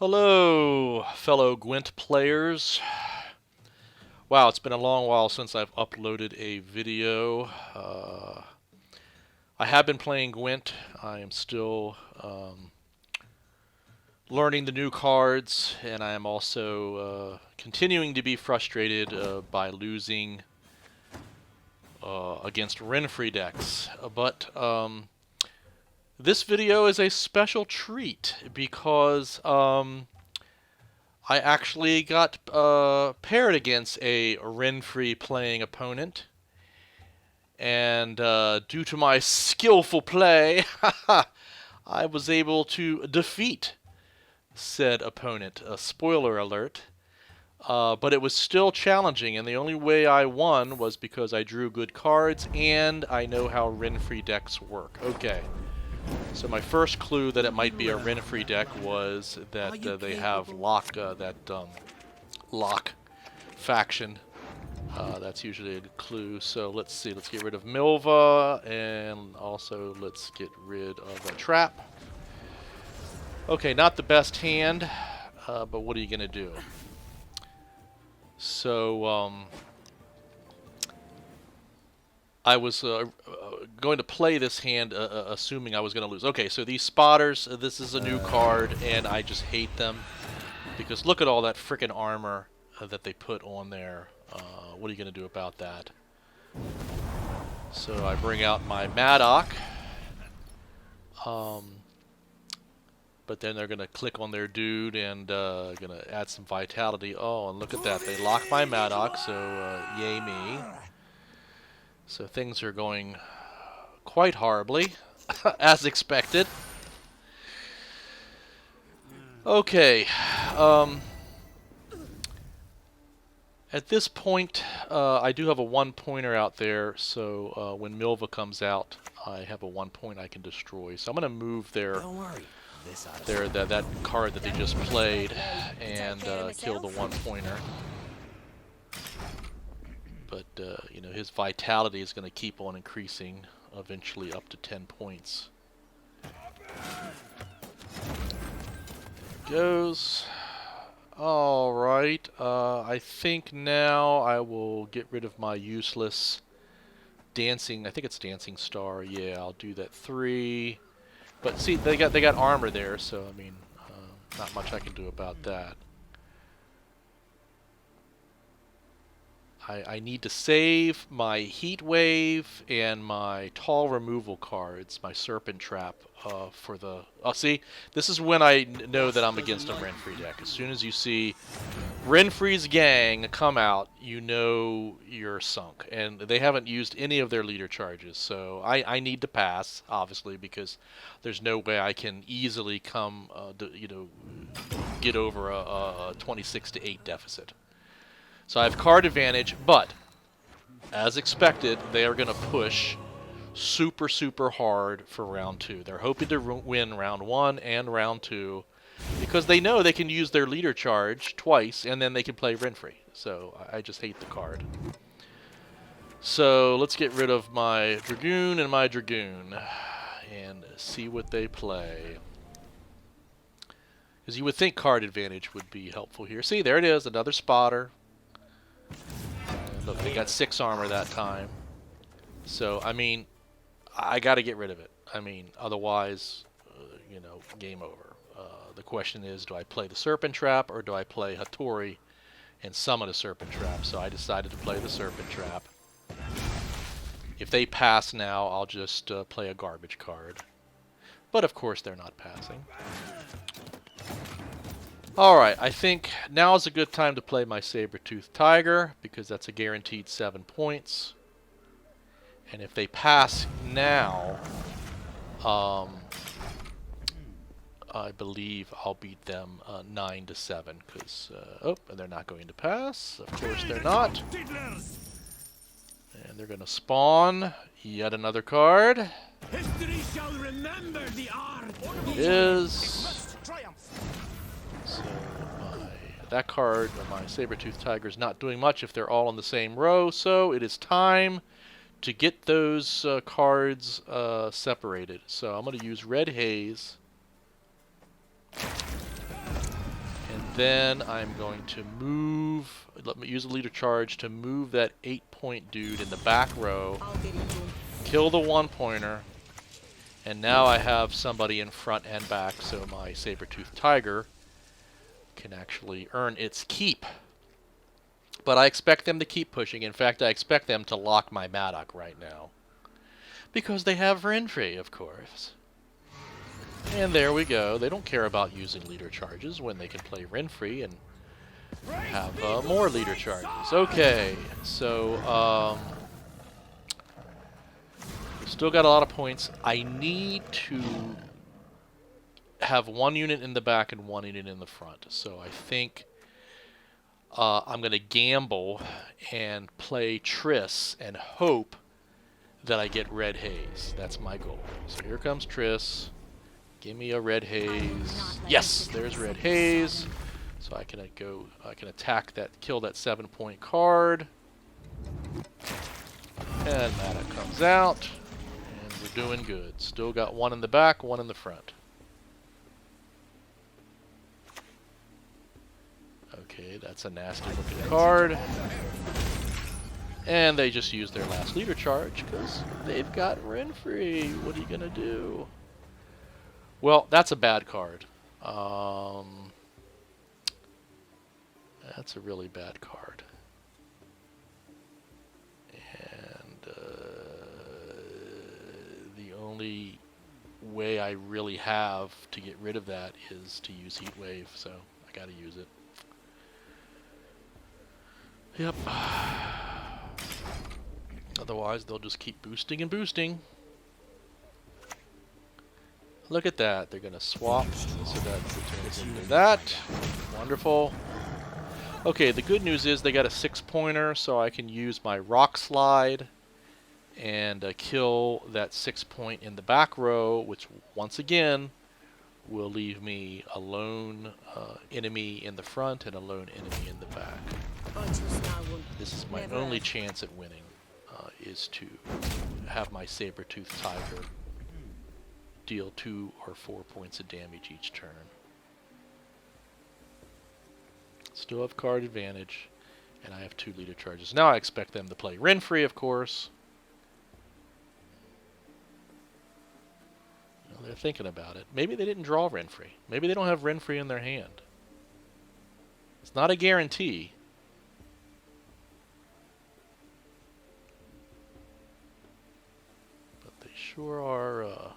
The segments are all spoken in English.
Hello, fellow GWENT players. Wow, it's been a long while since I've uploaded a video. I have been playing GWENT. I am still learning the new cards, and I am also continuing to be frustrated by losing against Renfri decks. But this video is a special treat because I actually got paired against a Renfri playing opponent, and due to my skillful play, I was able to defeat said opponent. Spoiler alert. But it was still challenging, and the only way I won was because I drew good cards, and I know how Renfri decks work. Okay. So my first clue that it might be a Renfri deck was that they have lock faction. That's usually a clue. So let's see. Let's get rid of Milva, and also let's get rid of a trap. Okay, not the best hand, but what are you gonna do? So I was going to play this hand assuming I was going to lose. Okay, so these spotters, this is a new card, and I just hate them because look at all that frickin' armor that they put on there. What are you going to do about that? So I bring out my Madoc, but then they're going to click on their dude and going to add some vitality. Oh, and look at that. They lock my Madoc, so yay me. So things are going quite horribly, as expected. Okay. At this point, I do have a one-pointer out there, so when Milva comes out, I have a one-point I can destroy. So I'm going to move their that card that they just played and kill the one-pointer. But you know, his vitality is going to keep on increasing, eventually up to 10 points. There goes. All right. I think now I will get rid of my useless dancing. I think it's dancing star. Yeah, I'll do that 3. But see, they got armor there, so I mean, not much I can do about that. I need to save my Heat Wave and my Tall Removal cards, my Serpent Trap, for the... Oh, see? This is when I know that I'm against a Renfri deck. As soon as you see Renfri's gang come out, you know you're sunk. And they haven't used any of their leader charges, so I need to pass, obviously, because there's no way I can easily come, you know, get over a 26-8 deficit. So I have card advantage, but as expected, they are going to push super, super hard for round 2. They're hoping to win round 1 and round 2 because they know they can use their leader charge twice and then they can play Renfri. So I just hate the card. So let's get rid of my Dragoon and my Dragoon and see what they play. Because you would think card advantage would be helpful here. See, there it is, another spotter. Look, they got 6 armor that time. So, I mean, I got to get rid of it. I mean, otherwise, you know, game over. The question is, do I play the Serpent Trap or do I play Hattori and summon a Serpent Trap? So I decided to play the Serpent Trap. If they pass now, I'll just play a garbage card. But, of course, they're not passing. Alright, I think now is a good time to play my Saber-Toothed Tiger, because that's a guaranteed 7 points. And if they pass now, I believe I'll beat them 9-7, because, oh, and they're not going to pass. Of course they're not. And they're going to spawn yet another card. History shall remember the art. It is... So that card, my Saber-Toothed Tiger, is not doing much if they're all in the same row, so it is time to get those cards separated. So I'm going to use Red Haze then I'm going to move, let me use a leader charge to move that 8-point dude in the back row, kill the 1-pointer, and now I have somebody in front and back, so my saber-toothed tiger can actually earn its keep. But I expect them to keep pushing. In fact, I expect them to lock my Madoc right now. Because they have Renfri, of course. And there we go. They don't care about using leader charges when they can play Renfri and have more leader charges. Okay, so we've still got a lot of points. I need to have 1 unit in the back and 1 unit in the front. So I think I'm going to gamble and play Triss and hope that I get Red Haze. That's my goal. So here comes Triss. Give me a Red Haze. Yes, there's Red Haze. So I can attack that, kill that 7-point card. And Madoc comes out. And we're doing good. Still got 1 in the back, 1 in the front. Okay, that's a nasty looking card. And they just used their last leader charge because they've got Renfri. What are you going to do? Well, that's a bad card. That's a really bad card. And the only way I really have to get rid of that is to use Heat Wave, so I got to use it. Yep. Otherwise, they'll just keep boosting and boosting. Look at that. They're going to swap so that returns into that. Wonderful. Okay, the good news is they got a 6-pointer, so I can use my Rock Slide and kill that 6-point in the back row, which once again will leave me a lone enemy in the front and a lone enemy in the back. This is my only chance at winning, is to have my saber-toothed tiger deal 2 or 4 points of damage each turn. Still have card advantage, and I have 2 leader charges. Now I expect them to play Renfri, of course. You know, they're thinking about it. Maybe they didn't draw Renfri. Maybe they don't have Renfri in their hand. It's not a guarantee. But they sure are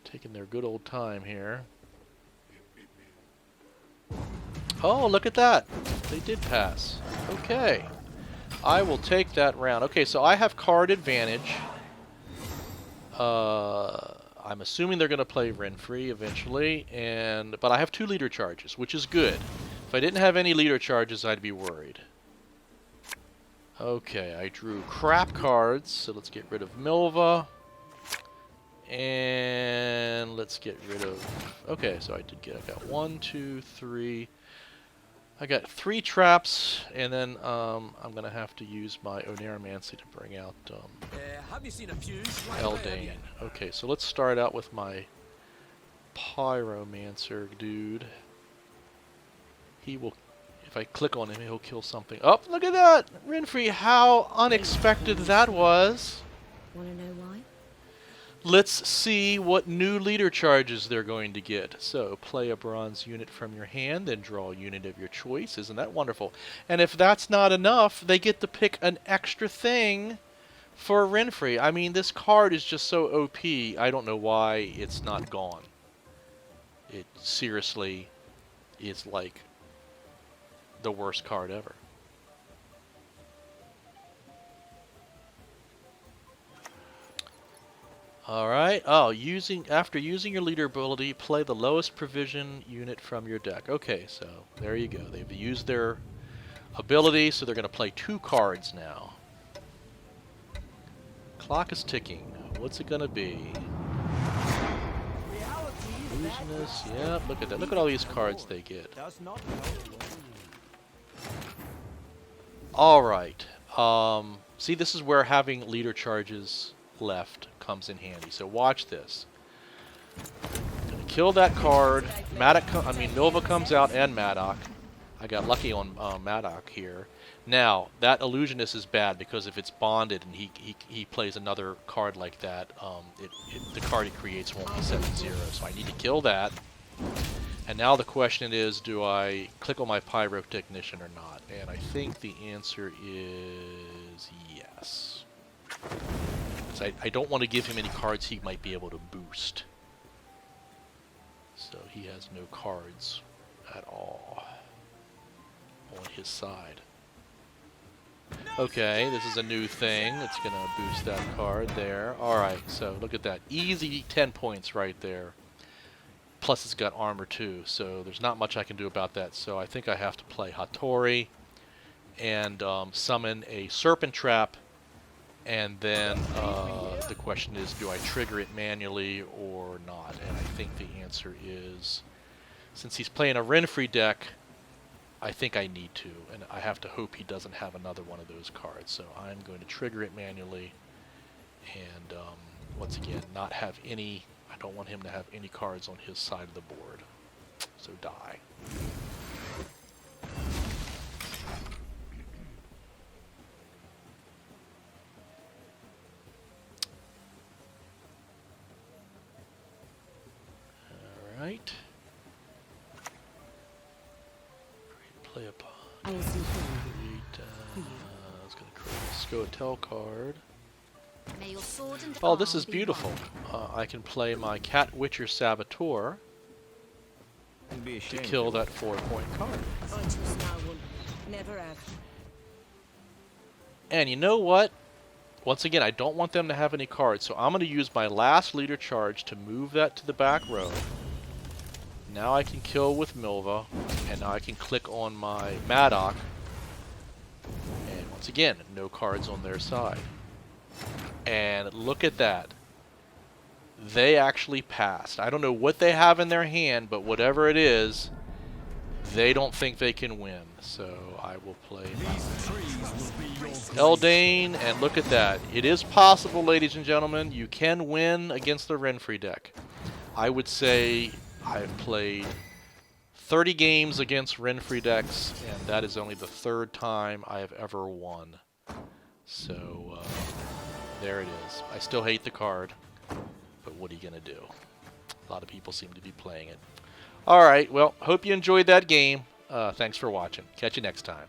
taking their good old time here. Oh, look at that. They did pass. Okay. I will take that round. Okay, so I have card advantage. I'm assuming they're going to play Renfri eventually, but I have 2 leader charges, which is good. If I didn't have any leader charges, I'd be worried. Okay, I drew crap cards, so let's get rid of Milva. And let's get rid of... Okay, so I got 1, 2, 3... I got 3 traps, and then I'm going to have to use my Oneiromancy to bring out Eldane. Okay, so let's start out with my Pyromancer dude. He will, if I click on him, he'll kill something. Oh, look at that! Renfri, how unexpected that was. Want to know why? Let's see what new leader charges they're going to get. So, play a bronze unit from your hand, then draw a unit of your choice. Isn't that wonderful? And if that's not enough, they get to pick an extra thing for Renfri. I mean, this card is just so OP, I don't know why it's not gone. It seriously is like the worst card ever. Alright, after using your leader ability, play the lowest provision unit from your deck. Okay, so there you go. They've used their ability, so they're going to play 2 cards now. Clock is ticking. What's it going to be? Illusionist, yeah, look at that. Look at all these cards they get. Alright, see, this is where having leader charges left comes in handy. So watch this. I'm going to kill that card. Milva comes out and Madoc. I got lucky on Madoc here. Now, that Illusionist is bad because if it's bonded and he plays another card like that, the card he creates won't be 7/0. So I need to kill that. And now the question is, do I click on my Pyrotechnician or not? And I think the answer is yes. So I don't want to give him any cards he might be able to boost. So he has no cards at all on his side. Okay, this is a new thing. It's going to boost that card there. Alright, so look at that. Easy 10 points right there. Plus it's got armor too, so there's not much I can do about that. So I think I have to play Hattori and summon a Serpent Trap. And then the question is, do I trigger it manually or not? And I think the answer is, since he's playing a Renfri deck, I think I need to. And I have to hope he doesn't have another one of those cards. So I'm going to trigger it manually. And once again, not have any... I don't want him to have any cards on his side of the board. So die. Alright. Play upon. I was going to create a Scoia'tael card. Oh, this is beautiful. I can play my Cat Witcher Saboteur to kill that 4-point card. And you know what? Once again, I don't want them to have any cards, so I'm going to use my last leader charge to move that to the back row. Now I can kill with Milva, and now I can click on my Madoc. And once again, no cards on their side. And look at that. They actually passed. I don't know what they have in their hand, but whatever it is, they don't think they can win. So I will play Eldain, and look at that. It is possible, ladies and gentlemen. You can win against the Renfri deck. I would say I've played 30 games against Renfri decks, and that is only the 3rd time I have ever won. So, there it is. I still hate the card, but what are you going to do? A lot of people seem to be playing it. Alright, well, hope you enjoyed that game. Thanks for watching. Catch you next time.